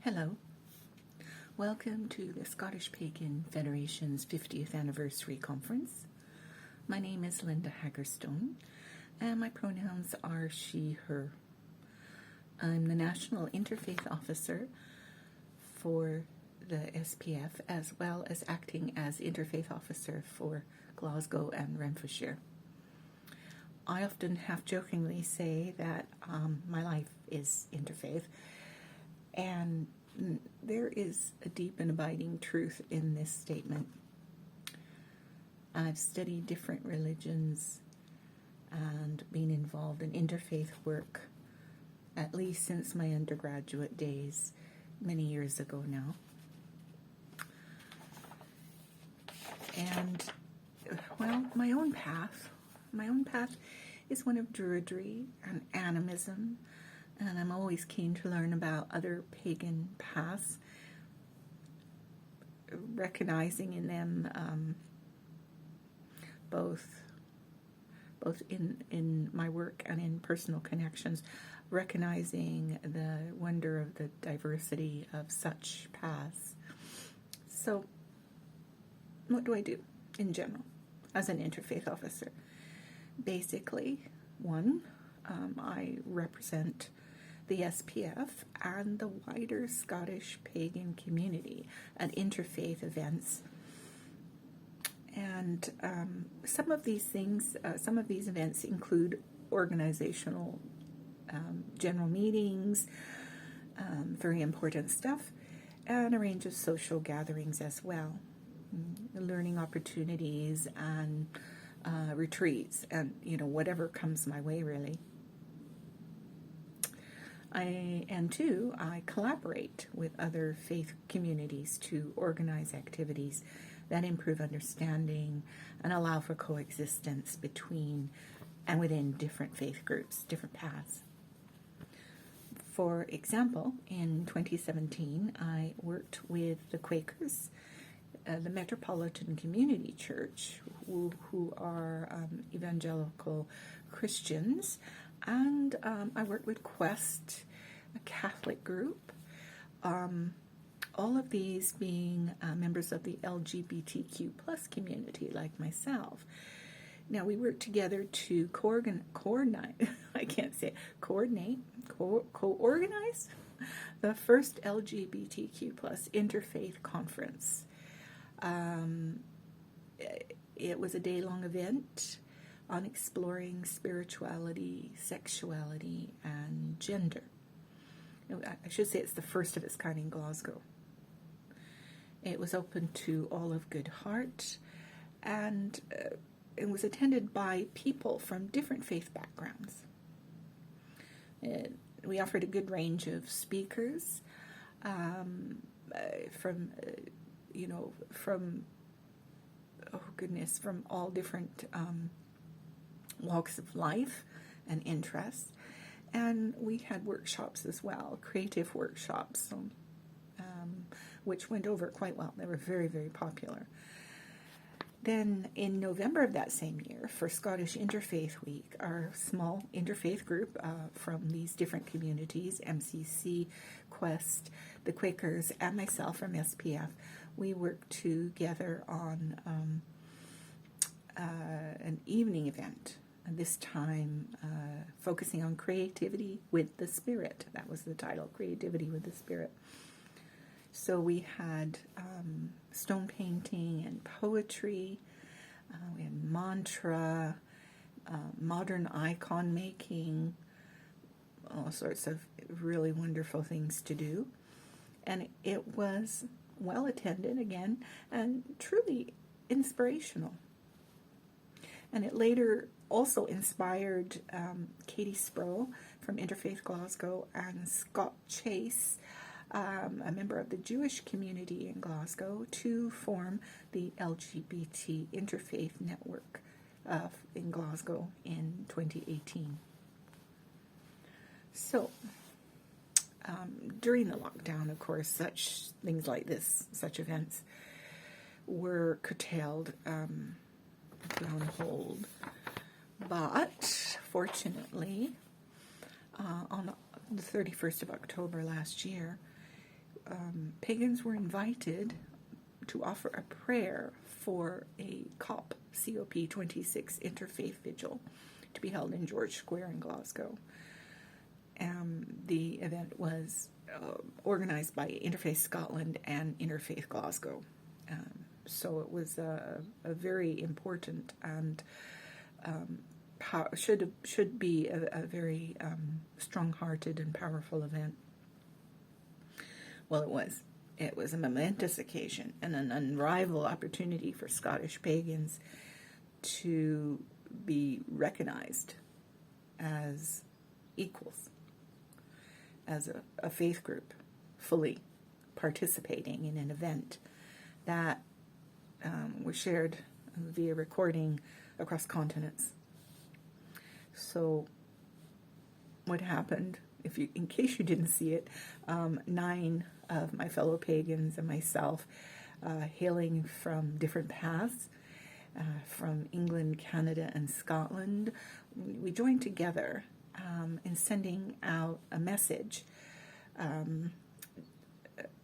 Hello. Welcome to the Scottish Pagan Federation's 50th Anniversary Conference. My name is Linda Haggerstone, and my pronouns are she, her. I'm the National Interfaith Officer for the SPF, as well as acting as Interfaith Officer for Glasgow and Renfrewshire. I often half-jokingly say that my life is interfaith, and there is a deep and abiding truth in this statement. I've studied different religions and been involved in interfaith work at least since my undergraduate days, many years ago now. And, well, my own path is one of Druidry and animism, and I'm always keen to learn about other pagan paths, recognizing in them both in my work and in personal connections, recognizing the wonder of the diversity of such paths. So, what do I do in general as an interfaith officer? Basically, one, I represent the SPF and the wider Scottish pagan community at interfaith events. And some of these events include organizational general meetings, very important stuff, and a range of social gatherings as well, learning opportunities and retreats, and whatever comes my way, really. I collaborate with other faith communities to organize activities that improve understanding and allow for coexistence between and within different faith groups, different paths. For example, in 2017, I worked with the Quakers, the Metropolitan Community Church, who are evangelical Christians, and I worked with Quest, a Catholic group, all of these being members of the Lgbtq plus community like myself. Now, we worked together to coordinate the first LGBTQ plus interfaith conference. It was a day-long event on exploring spirituality, sexuality, and gender. I should say it's the first of its kind in Glasgow. It was open to all of good heart, and it was attended by people from different faith backgrounds. We offered a good range of speakers from all different walks of life and interests. And we had workshops as well, creative workshops, which went over quite well. They were very, very popular. Then in November of that same year, for Scottish Interfaith Week, our small interfaith group from these different communities, MCC, Quest, the Quakers, and myself from SPF, we worked together on an evening event, and this time focusing on creativity with the spirit. That was the title, Creativity with the Spirit. So we had stone painting and poetry, we had mantra, modern icon making, all sorts of really wonderful things to do. And it was well attended again and truly inspirational. And it later also inspired Katie Sproul from Interfaith Glasgow and Scott Chase, a member of the Jewish community in Glasgow, to form the LGBT Interfaith Network in Glasgow in 2018. So, during the lockdown, of course, such things like this, such events, were curtailed, put on hold. But, fortunately, on the 31st of October last year, pagans were invited to offer a prayer for a COP26 Interfaith Vigil to be held in George Square in Glasgow. The event was organized by Interfaith Scotland and Interfaith Glasgow. So it was a very important and should be a very strong-hearted and powerful event. Well, it was. It was a momentous occasion and an unrivaled opportunity for Scottish pagans to be recognized as equals, as a faith group, fully participating in an event that was shared via recording across continents. So what happened, in case you didn't see it, 9 of my fellow pagans and myself, hailing from different paths, from England, Canada, and Scotland, we joined together in sending out a message.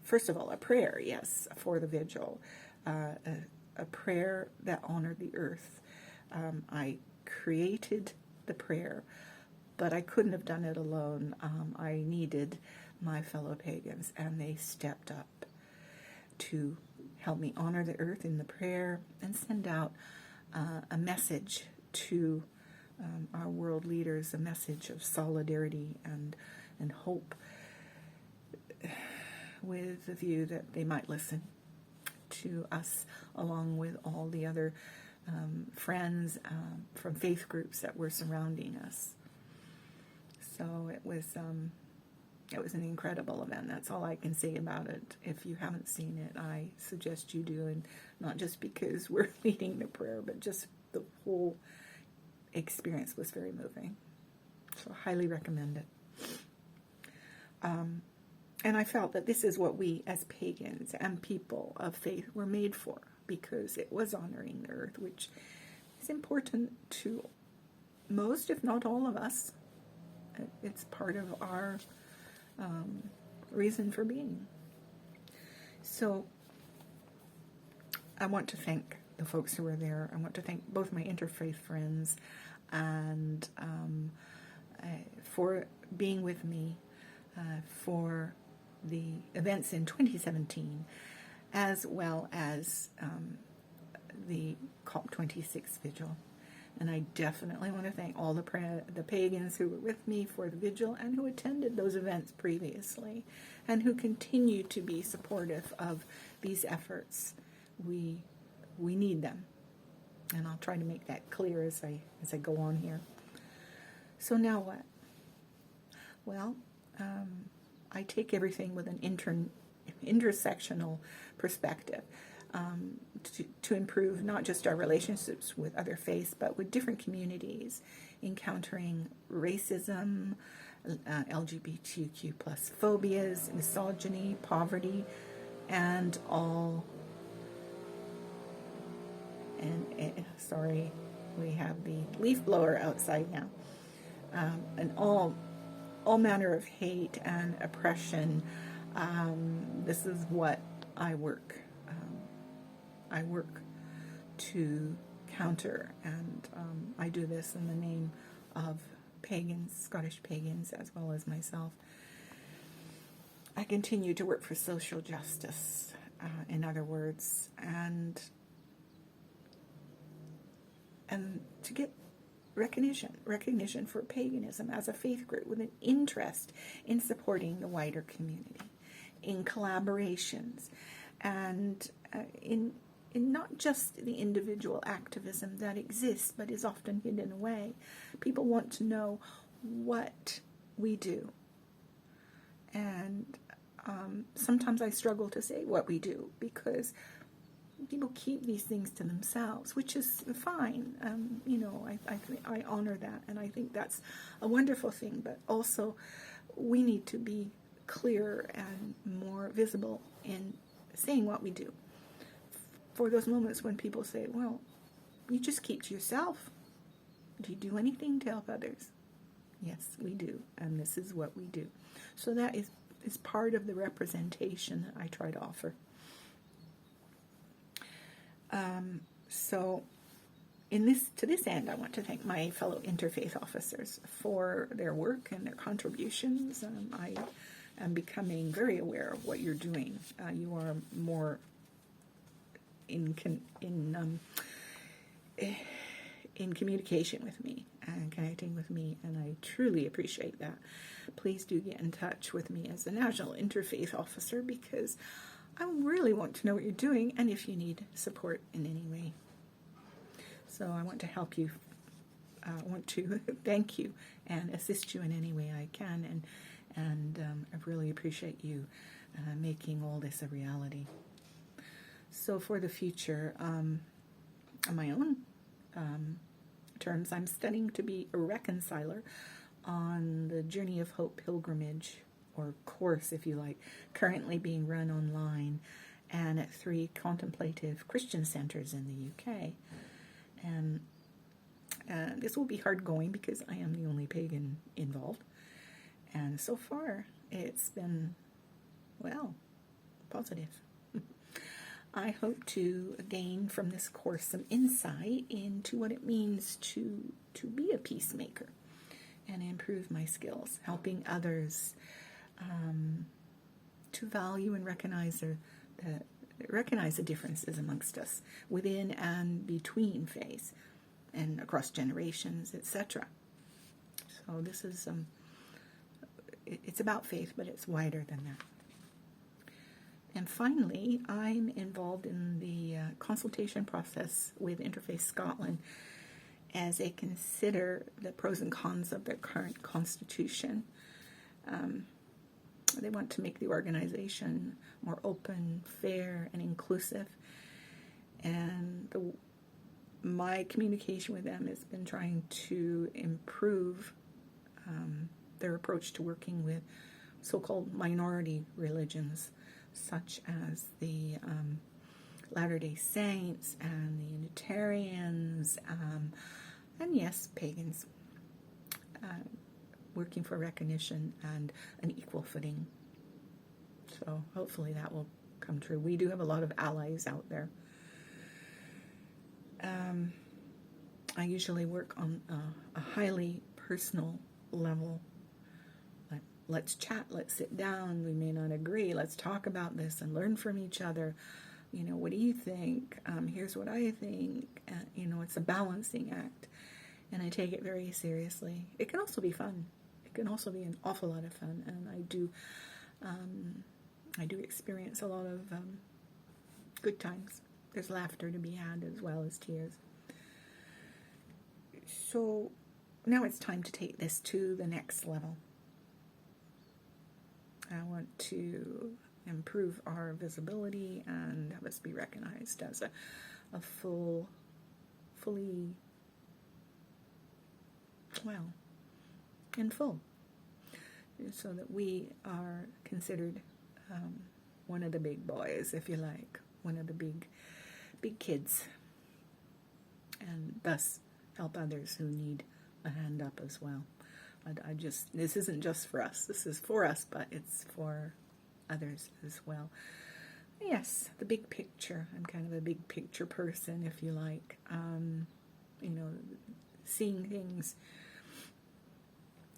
First of all, a prayer, yes, for the vigil, a prayer that honored the earth. I created the prayer, but I couldn't have done it alone. I needed my fellow pagans, and they stepped up to help me honor the earth in the prayer and send out a message to our world leaders, a message of solidarity and hope, with the view that they might listen to us along with all the other friends from faith groups that were surrounding us. So it was an incredible event. That's all I can say about it. If you haven't seen it, I suggest you do, and not just because we're leading the prayer, but just the whole experience was very moving. So I highly recommend it. And I felt that this is what we as pagans and people of faith were made for, because it was honoring the earth, which is important to most, if not all of us. It's part of our reason for being. So I want to thank the folks who were there. I want to thank both my interfaith friends and for being with me for the events in 2017, as well as the COP26 vigil. And I definitely want to thank all the pagans who were with me for the vigil and who attended those events previously and who continue to be supportive of these efforts. We need them. And I'll try to make that clear as I go on here. So now what? Well, I take everything with an intersectional perspective. To improve not just our relationships with other faiths, but with different communities, encountering racism, LGBTQ plus phobias, misogyny, poverty, and all. Sorry, we have the leaf blower outside now, and all manner of hate and oppression. This is what I work. I work to counter, and I do this in the name of pagans, Scottish pagans, as well as myself. I continue to work for social justice, in other words, and to get recognition for paganism as a faith group with an interest in supporting the wider community, in collaborations, and in not just the individual activism that exists but is often hidden away. People want to know what we do. And sometimes I struggle to say what we do because people keep these things to themselves, which is fine. I honor that, and I think that's a wonderful thing. But also, we need to be clearer and more visible in saying what we do. For those moments when people say, well, you just keep to yourself. Do you do anything to help others? Yes, we do, and this is what we do. So that is is part of the representation that I try to offer. So to this end, I want to thank my fellow interfaith officers for their work and their contributions. I am becoming very aware of what you're doing. You are more in communication with me and connecting with me, and I truly appreciate that. Please do get in touch with me as the National Interfaith Officer, because I really want to know what you're doing and if you need support in any way. So I want to help you. I want to thank you and assist you in any way I can, and I really appreciate you making all this a reality. So for the future, on my own terms, I'm studying to be a reconciler on the Journey of Hope pilgrimage, or course, if you like, currently being run online and at 3 contemplative Christian centers in the UK. And this will be hard going because I am the only pagan involved. And so far, it's been, well, positive. I hope to gain from this course some insight into what it means to be a peacemaker and improve my skills, helping others to value and recognize the differences amongst us within and between faiths and across generations, etc. So this is it's about faith, but it's wider than that. And finally, I'm involved in the consultation process with Interfaith Scotland as they consider the pros and cons of their current constitution. They want to make the organization more open, fair, and inclusive. And my communication with them has been trying to improve their approach to working with so-called minority religions, such as the Latter-day Saints and the Unitarians, and yes, pagans, working for recognition and an equal footing. So hopefully that will come true. We do have a lot of allies out there. I usually work on a highly personal level. Let's chat, let's sit down, we may not agree, let's talk about this and learn from each other. What do you think? Here's what I think. It's a balancing act, and I take it very seriously. It can also be fun. It can also be an awful lot of fun, and I do experience a lot of good times. There's laughter to be had as well as tears. So now it's time to take this to the next level. I want to improve our visibility and have us be recognized as a fully, in full, so that we are considered one of the big boys, if you like, one of the big kids, and thus help others who need a hand up as well. This isn't just for us. This is for us, but it's for others as well. Yes, the big picture. I'm kind of a big picture person, if you like. Seeing things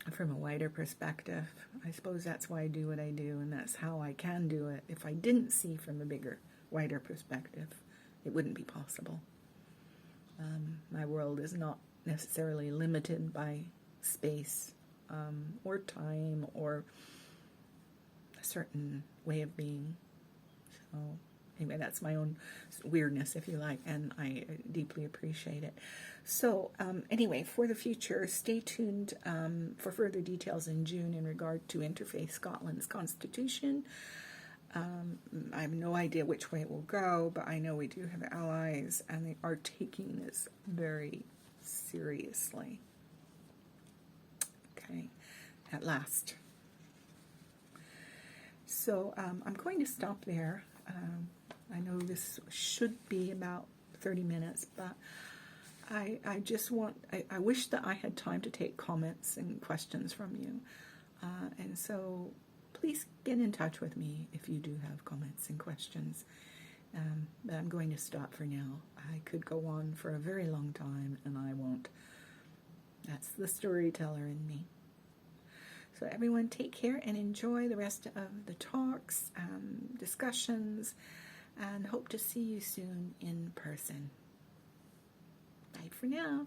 from a wider perspective. I suppose that's why I do what I do, and that's how I can do it. If I didn't see from a bigger, wider perspective, it wouldn't be possible. My world is not necessarily limited by space or time or a certain way of being. So anyway, that's my own weirdness, if you like, and I deeply appreciate it. So anyway, for the future, stay tuned for further details in June in regard to Interfaith Scotland's constitution. I have no idea which way it will go, but I know we do have allies, and they are taking this very seriously. Okay, at last. So I'm going to stop there. I know this should be about 30 minutes, but I just I wish that I had time to take comments and questions from you. And so please get in touch with me if you do have comments and questions. But I'm going to stop for now. I could go on for a very long time, and I won't. That's the storyteller in me. So everyone, take care and enjoy the rest of the talks, discussions, and hope to see you soon in person. Bye for now.